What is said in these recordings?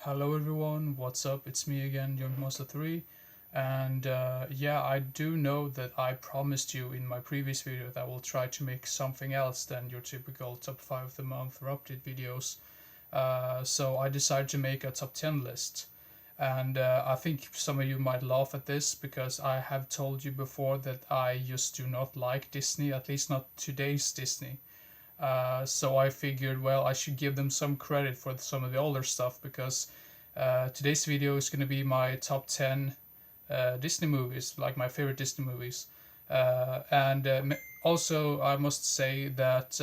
Hello everyone, what's up? It's me again, Junkmaster3. And yeah, I do know that I promised you in my previous video that I will try to make something else than your typical top 5 of the month or update videos. So I decided to make a top 10 list. And I think some of you might laugh at this because I have told you before that I just do not like Disney, at least not today's Disney. So I figured, well, I should give them some credit for some of the older stuff because today's video is going to be my top 10 Disney movies, like my favorite Disney movies. And also, I must say that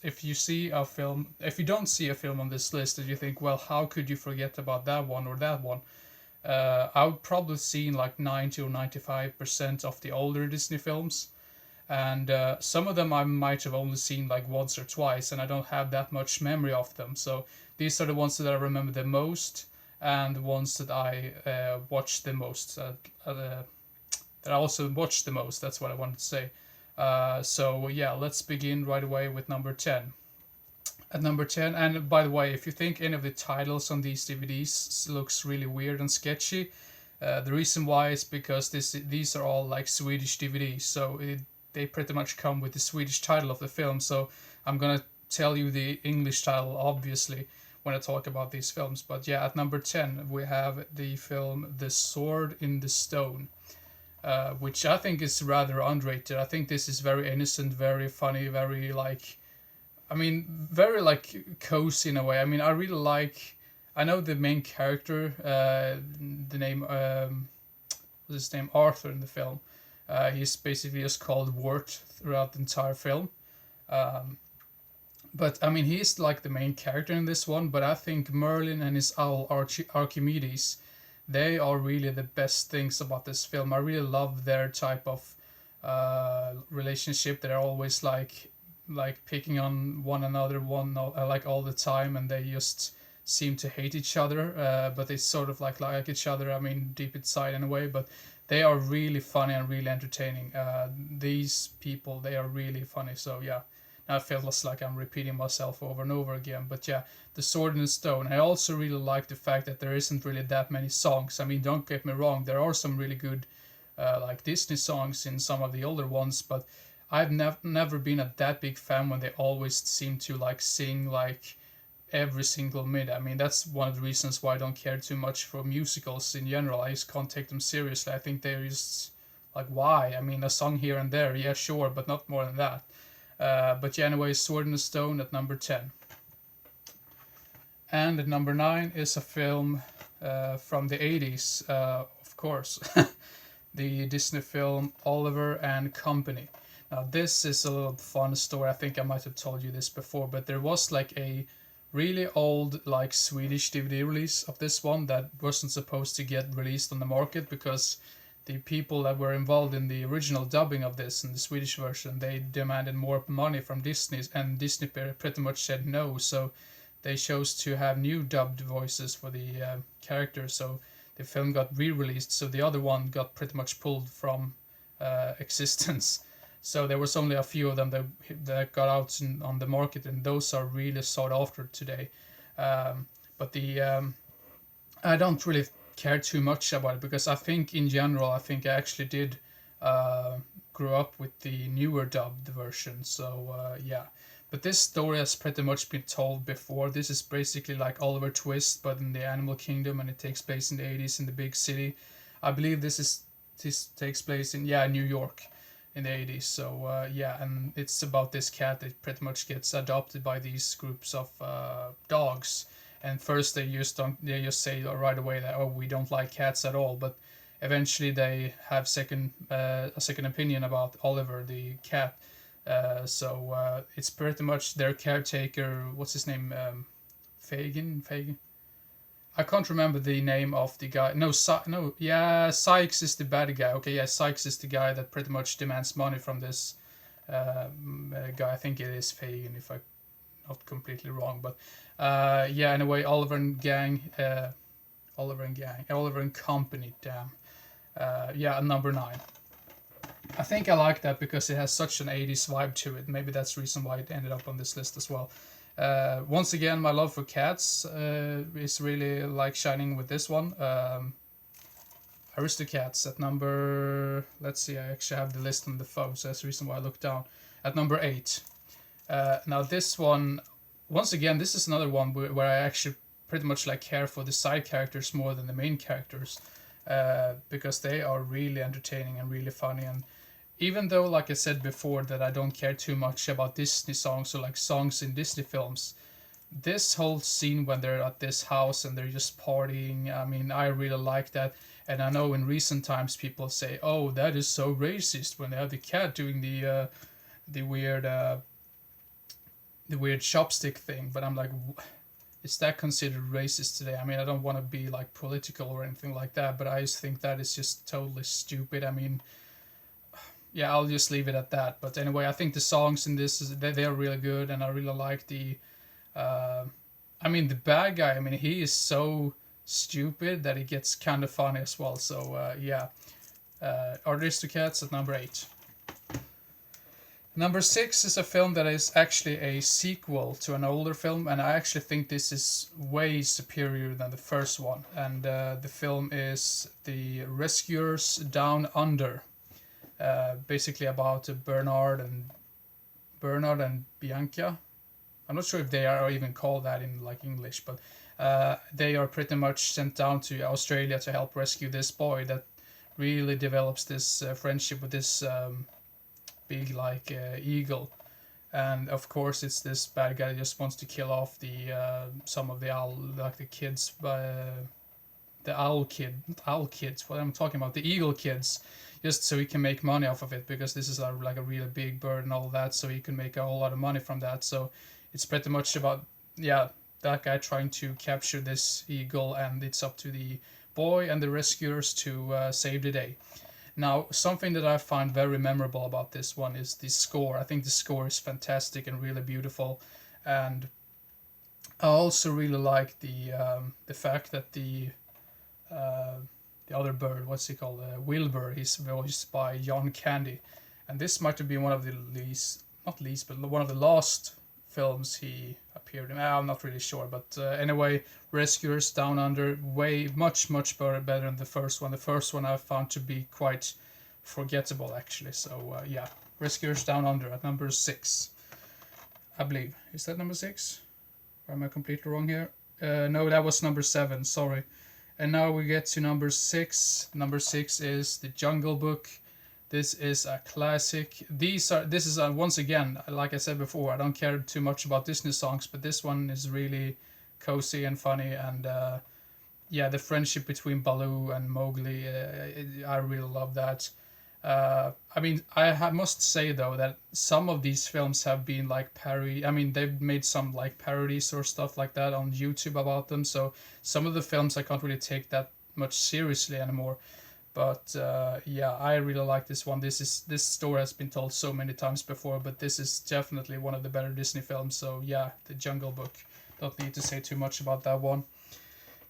if you see a film, if you don't see a film on this list, and you think, well, how could you forget about that one or that one? I've probably seen like 90 or 95% of the older Disney films, and some of them I might have only seen like once or twice, and I don't have that much memory of them. So these are the ones that I remember the most, and the ones that I watched the most. That I also watched the most. That's what I wanted to say. So yeah, let's begin right away with number 10. At number 10, and by the way, if you think any of the titles on these DVDs looks really weird and sketchy, the reason why is because these are all like Swedish DVDs, so they pretty much come with the Swedish title of the film. So I'm gonna tell you the English title, obviously, when I talk about these films. But yeah, at number 10, we have the film The Sword in the Stone, which I think is rather underrated. I think this is very innocent, very funny, very like, I mean, very like cozy in a way. I mean, I really like. I know the main character, the name, what's his name, Arthur in the film. He's basically just called Wart throughout the entire film. Um, but I mean, he's like the main character in this one. But I think Merlin and his owl Archimedes, they are really the best things about this film. I really love their type of relationship. They're always like picking on one another like all the time, and they just seem to hate each other, but they sort of like each other. I mean, deep inside in a way, but they are really funny and really entertaining. These people, they are really funny. So yeah, now I feel like I'm repeating myself over and over again. But yeah, The Sword and the Stone. I also really like the fact that there isn't really that many songs. I mean, don't get me wrong, there are some really good like Disney songs in some of the older ones, but I've never been a that big fan when they always seem to like sing like every single minute. I mean, that's one of the reasons why I don't care too much for musicals in general. I just can't take them seriously. I think they're just like, why? I mean, a song here and there, yeah, sure, but not more than that. But yeah, anyway, Sword in the Stone at number 10. And at number 9 is a film from the 80s, of course. The Disney film Oliver and Company. Now, this is a little fun story. I think I might have told you this before, but there was like a really old like Swedish DVD release of this one that wasn't supposed to get released on the market because the people that were involved in the original dubbing of this in the Swedish version, they demanded more money from Disney, and Disney pretty much said no. So they chose to have new dubbed voices for the characters. So the film got re-released. So the other one got pretty much pulled from existence. So there was only a few of them that got out on the market, and those are really sought after today. But I don't really care too much about it because I think in general, I think I actually did grow up with the newer dubbed version. So yeah, but this story has pretty much been told before. This is basically like Oliver Twist, but in the animal kingdom, and it takes place in the 80s in the big city. I believe this takes place in New York in the 80s. So yeah, and it's about this cat that pretty much gets adopted by these groups of dogs. And first they just say right away that, oh, we don't like cats at all, but eventually they have a second opinion about Oliver the cat. So it's pretty much their caretaker. What's his name? Fagin. I can't remember the name of the guy. No, yeah, Sykes is the bad guy. Okay, yeah, Sykes is the guy that pretty much demands money from this guy. I think it is Fagin, if I'm not completely wrong. But yeah, anyway, Oliver and Company. Damn. Yeah, number 9. I think I like that because it has such an 80s vibe to it. Maybe that's the reason why it ended up on this list as well. Once again, my love for cats is really like shining with this one. Aristocats at number. Let's see, I actually have the list on the phone, so that's the reason why I looked down. At number 8. Now this one, once again, this is another one where I actually pretty much like care for the side characters more than the main characters, because they are really entertaining and really funny. And even though, like I said before, that I don't care too much about Disney songs or like songs in Disney films, this whole scene when they're at this house and they're just partying, I mean, I really like that. And I know in recent times people say, "Oh, that is so racist," when they have the cat doing the weird chopstick thing. But I'm like, is that considered racist today? I mean, I don't want to be like political or anything like that, but I just think that is just totally stupid. I mean, yeah, I'll just leave it at that. But anyway, I think the songs in this they're really good, and I really like the. I mean, the bad guy. I mean, he is so stupid that it gets kind of funny as well. So yeah, Aristocats at number 8. Number 6 is a film that is actually a sequel to an older film, and I actually think this is way superior than the first one. And the film is The Rescuers Down Under, basically about Bernard and Bianca. I'm not sure if they are even called that in like English, but they are pretty much sent down to Australia to help rescue this boy that really develops this friendship with this big like eagle. And of course it's this bad guy that just wants to kill off the some of the owl, like the kids, the owl kids, what I'm talking about, the eagle kids, just so he can make money off of it, because this is like a really big bird and all that, so he can make a whole lot of money from that. So it's pretty much about, yeah, that guy trying to capture this eagle, and it's up to the boy and the rescuers to save the day. Now, something that I find very memorable about this one is the score. I think the score is fantastic and really beautiful, and I also really like the fact that the other bird, what's he called, Wilbur, he's voiced by John Candy, and this might have been one of the not least, but one of the last films he appeared in. I'm not really sure, but anyway, Rescuers Down Under, way much better than the first one. The first one I found to be quite forgettable actually. So yeah, Rescuers Down Under at number 6, I believe. Is that number 6? Or am I completely wrong here? No, that was number 7. Sorry. And now we get to number 6. Number 6 is The Jungle Book. This is a classic. This is once again, like I said before, I don't care too much about Disney songs, but this one is really cozy and funny, and yeah, the friendship between Baloo and Mowgli, I really love that. I mean, must say though that some of these films have been like parody. I mean, they've made some like parodies or stuff like that on YouTube about them. So some of the films I can't really take that much seriously anymore. But yeah, I really like this one. This story has been told so many times before, but this is definitely one of the better Disney films. So yeah, The Jungle Book. Don't need to say too much about that one.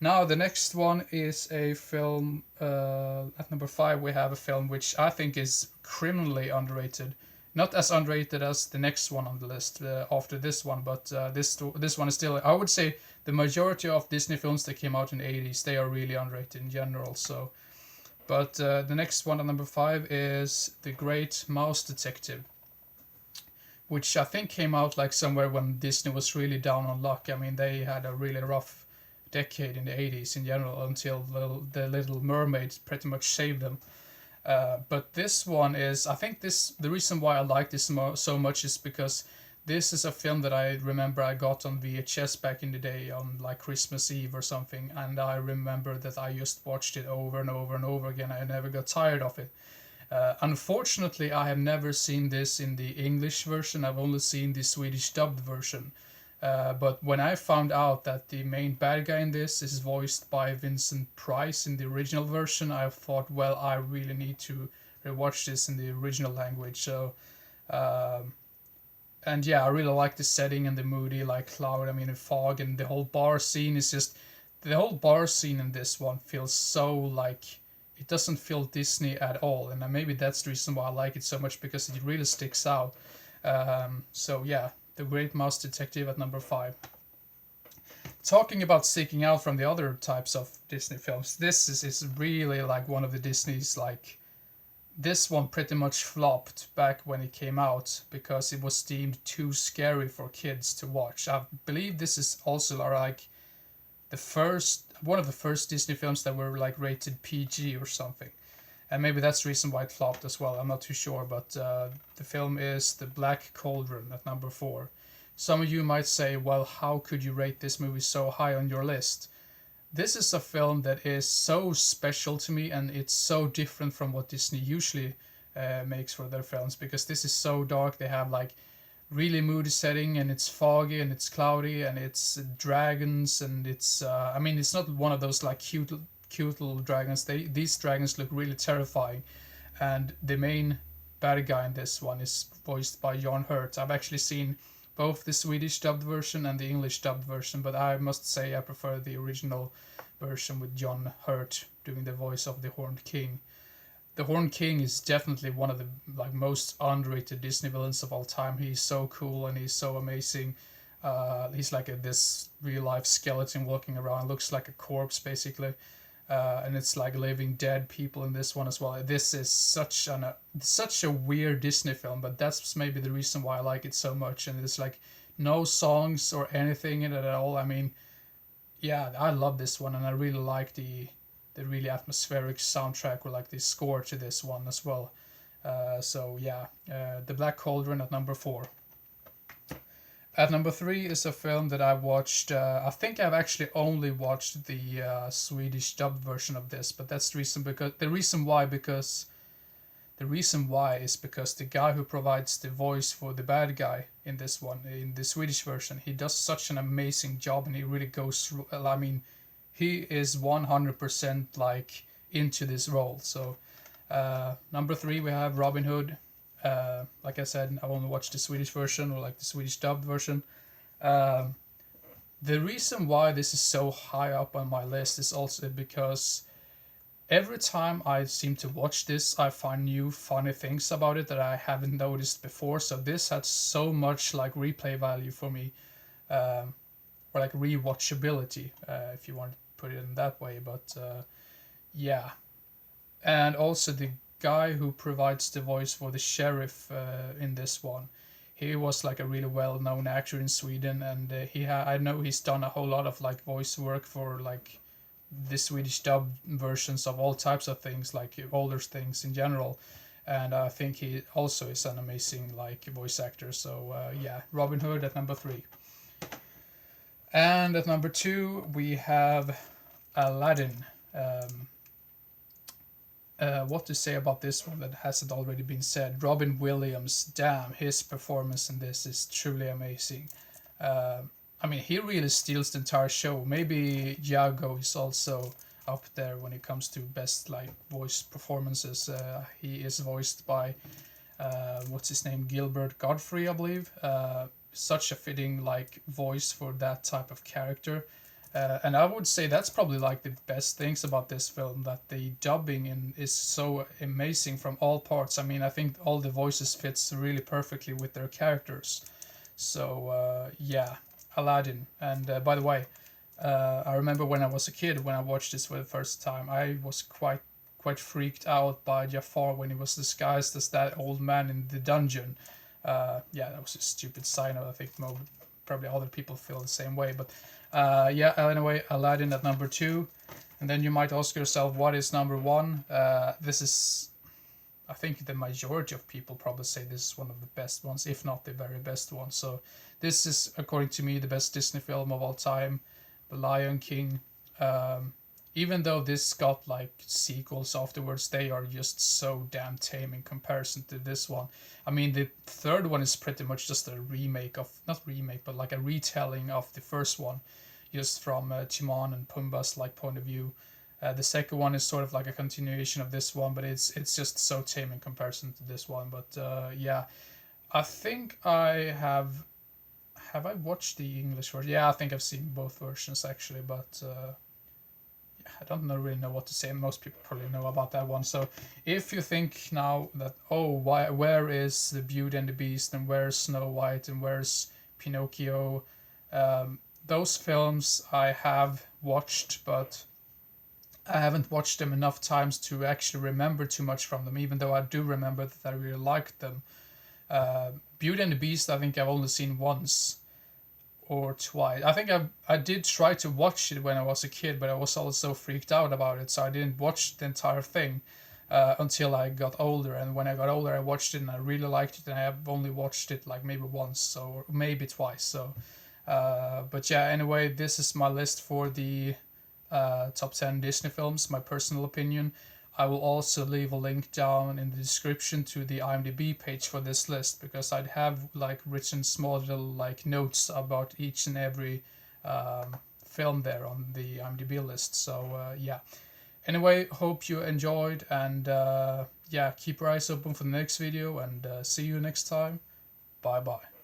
Now the next one is a film. At number 5, we have a film which I think is criminally underrated. Not as underrated as the next one on the list after this one, but this one is still. I would say the majority of Disney films that came out in the 80s, they are really underrated in general. So. But the next one at number 5 is The Great Mouse Detective, which I think came out like somewhere when Disney was really down on luck. I mean, they had a really rough decade in the 80s in general, until the Little Mermaid pretty much saved them. But this one is, I think the reason why I like this so much is because this is a film that I remember I got on VHS back in the day on like Christmas Eve or something, and I remember that I just watched it over and over and over again. I never got tired of it. Unfortunately, I have never seen this in the English version. I've only seen the Swedish dubbed version. But when I found out that the main bad guy in this is voiced by Vincent Price in the original version, I thought, well, I really need to rewatch this in the original language. So and yeah, I really like the setting and the moody like cloud, I mean the fog, and the whole bar scene is just, the whole bar scene in this one feels so like, it doesn't feel Disney at all, and maybe that's the reason why I like it so much, because it really sticks out. So yeah, The Great Mouse Detective at number 5. Talking about sticking out from the other types of Disney films, this is really like one of the Disney's like. This one pretty much flopped back when it came out because it was deemed too scary for kids to watch. I believe this is also like one of the first Disney films that were like rated PG or something. And maybe that's the reason why it flopped as well. I'm not too sure, but the film is The Black Cauldron at number 4. Some of you might say, well, how could you rate this movie so high on your list? This is a film that is so special to me, and it's so different from what Disney usually makes for their films, because this is so dark. They have like really moody setting, and it's foggy and it's cloudy and it's dragons, and it's I mean, it's not one of those like cute little dragons. These dragons look really terrifying, and the main bad guy in this one is voiced by John Hurt. I've actually seen both the Swedish dubbed version and the English dubbed version, but I must say I prefer the original version with John Hurt doing the voice of the Horned King. The Horned King is definitely one of the like most underrated Disney villains of all time. He's so cool and he's so amazing. He's like this real life skeleton walking around, looks like a corpse basically. And it's like living dead people in this one as well. This is such a weird Disney film, but that's maybe the reason why I like it so much. And there's like no songs or anything in it at all. I mean, yeah, I love this one, and I really like the really atmospheric soundtrack, or like the score to this one as well. So yeah, The Black Cauldron at number 4. At number 3 is a film that I watched. I think I've actually only watched the Swedish dubbed version of this, but that's the reason is because the guy who provides the voice for the bad guy in this one, in the Swedish version, he does such an amazing job, and he really goes through. I mean, he is 100% like into this role. So number 3 we have Robin Hood. Like I said, I only watched the Swedish version, or like the Swedish dubbed version. The reason why this is so high up on my list is also because every time I seem to watch this, I find new funny things about it that I haven't noticed before. So this had so much like replay value for me, or like rewatchability, if you want to put it in that way. But yeah, and also the guy who provides the voice for the sheriff in this one, he was like a really well-known actor in Sweden, and I know he's done a whole lot of like voice work for like the Swedish dub versions of all types of things, like older things in general, and I think he also is an amazing like voice actor. So yeah, Robin Hood at number 3. And at number 2 we have Aladdin. What to say about this one that hasn't already been said? Robin Williams, damn, his performance in this is truly amazing. I mean, he really steals the entire show. Maybe Iago is also up there when it comes to best like voice performances. He is voiced by what's his name, Gilbert Godfrey, I believe. Such a fitting like voice for that type of character. And I would say that's probably like the best things about this film, that the dubbing is so amazing from all parts. I mean, I think all the voices fits really perfectly with their characters. So yeah, Aladdin. And by the way, I remember when I was a kid, when I watched this for the first time, I was quite freaked out by Jafar when he was disguised as that old man in the dungeon. Yeah, that was a stupid side note. I think probably other people feel the same way, but yeah, anyway, Aladdin at number 2. And then you might ask yourself, what is number 1? This is, I think the majority of people probably say this is one of the best ones, if not the very best one. So this is, according to me, the best Disney film of all time, The Lion King. Even though this got like sequels afterwards, they are just so damn tame in comparison to this one. I mean, the third one is pretty much just a remake of, not remake, but like a retelling of the first one, just from Timon and Pumbaa's like point of view. The second one is sort of like a continuation of this one, but it's just so tame in comparison to this one. But yeah, I think I have I watched the English version? Yeah, I think I've seen both versions actually, but I don't really know what to say. Most people probably know about that one. So if you think now that, oh, where is the Beauty and the Beast, and where's Snow White, and where's Pinocchio. Those films I have watched, but I haven't watched them enough times to actually remember too much from them, even though I do remember that I really liked them. Beauty and the Beast, I think I've only seen once or twice. I think I did try to watch it when I was a kid, but I was also freaked out about it, so I didn't watch the entire thing until I got older. And when I got older, I watched it and I really liked it, and I have only watched it like maybe once, or maybe twice. So, but yeah, anyway, this is my list for the top 10 Disney films, my personal opinion. I will also leave a link down in the description to the IMDb page for this list, because I'd have like written small little like notes about each and every film there on the IMDb list. So yeah. Anyway, hope you enjoyed, and yeah, keep your eyes open for the next video, and see you next time. Bye bye.